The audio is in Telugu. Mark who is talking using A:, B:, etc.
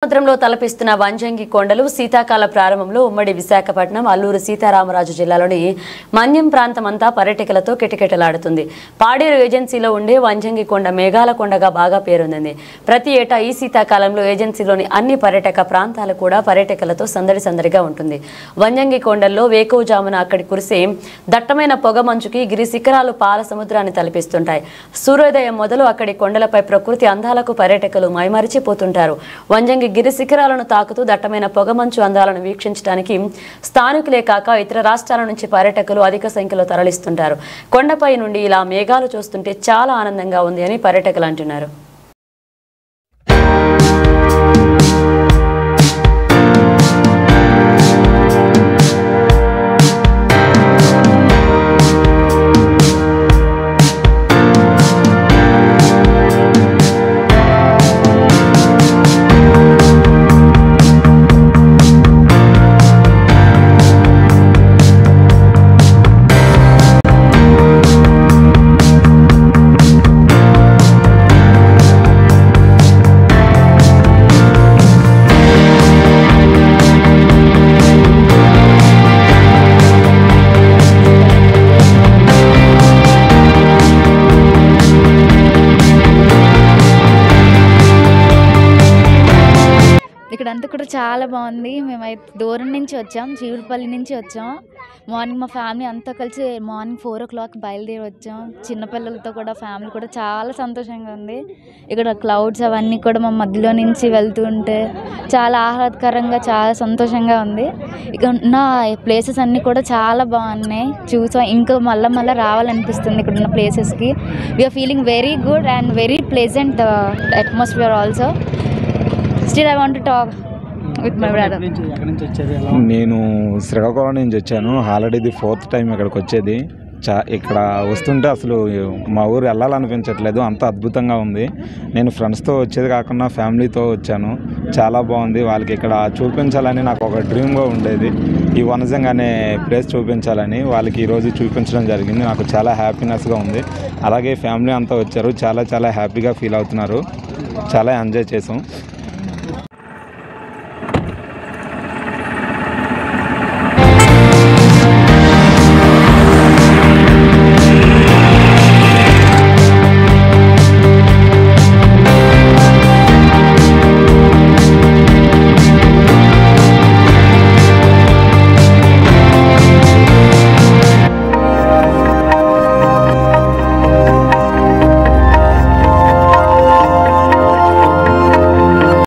A: సముద్రంలో తలపిస్తున్న వంజంగి కొండలు శీతాకాల ప్రారంభంలో ఉమ్మడి విశాఖపట్నం అల్లూరు సీతారామరాజు జిల్లాలోని మన్యం ప్రాంతమంతా పర్యాటకులతో కిటకిటలాడుతుంది. పాడేరు ఏజెన్సీలో ఉండే వంజంగి కొండ మేఘాల కొండగా బాగా పేరొందింది. ప్రతి ఏటా ఈ శీతాకాలంలో ఏజెన్సీలోని అన్ని పర్యాటక ప్రాంతాలు కూడా పర్యాటకులతో సందడిగా ఉంటుంది. వంజంగి కొండల్లో వేకువజామున అక్కడి కురిసే దట్టమైన పొగ మంచుకి గిరి శిఖరాలు పాల సముద్రాన్ని తలపిస్తుంటాయి. సూర్యోదయం మొదలు అక్కడి కొండలపై ప్రకృతి అందాలకు పర్యాటకులు మైమరిచిపోతుంటారు. వంజంగి గిరి శిఖరాలను తాకుతూ దట్టమైన పొగమంచు అందాలను వీక్షించడానికి స్థానికులే కాక ఇతర రాష్ట్రాల నుంచి పర్యాటకులు అధిక సంఖ్యలో తరలిస్తుంటారు. కొండపై నుండి ఇలా మేఘాలు చూస్తుంటే చాలా ఆనందంగా ఉంది అని పర్యాటకులు అంటున్నారు.
B: ఇక్కడంతా కూడా చాలా బాగుంది. మేమైతే దూరం నుంచి వచ్చాం, చీవులపల్లి నుంచి వచ్చాం. మార్నింగ్ మా ఫ్యామిలీ అంతా కలిసి మార్నింగ్ 4 o'clock బయలుదేరి వచ్చాం. చిన్నపిల్లలతో కూడా ఫ్యామిలీ కూడా చాలా సంతోషంగా ఉంది. ఇక్కడ క్లౌడ్స్ అవన్నీ కూడా మా మధ్యలో నుంచి వెళ్తూ ఉంటే చాలా ఆహ్లాదకరంగా చాలా సంతోషంగా ఉంది. ఇక్కడ ఉన్న ప్లేసెస్ అన్నీ కూడా చాలా బాగున్నాయి. చూసాం, ఇంకా మళ్ళీ రావాలనిపిస్తుంది ఇక్కడ ఉన్న ప్లేసెస్కి. We are feeling very good and very pleasant atmosphere also. Still I want to talk with my brother.
C: నేను శ్రీకాకుళం నుంచి వచ్చాను. ఆల్రెడీ ఇది 4th టైం ఇక్కడికి వచ్చేది. ఇక్కడ వస్తుంటే అసలు మా ఊరు వెళ్ళాలనిపించట్లేదు, అంత అద్భుతంగా ఉంది. నేను ఫ్రెండ్స్తో వచ్చేది కాకుండా ఫ్యామిలీతో వచ్చాను. చాలా బాగుంది. వాళ్ళకి ఇక్కడ చూపించాలని నాకు ఒక డ్రీమ్గా ఉండేది. ఈ వనజంగ్ అనే ప్లేస్ చూపించాలని వాళ్ళకి ఈరోజు చూపించడం జరిగింది. నాకు చాలా హ్యాపీనెస్గా ఉంది. అలాగే ఫ్యామిలీ అంతా వచ్చారు, చాలా హ్యాపీగా ఫీల్ అవుతున్నారు. చాలా ఎంజాయ్ చేసాం.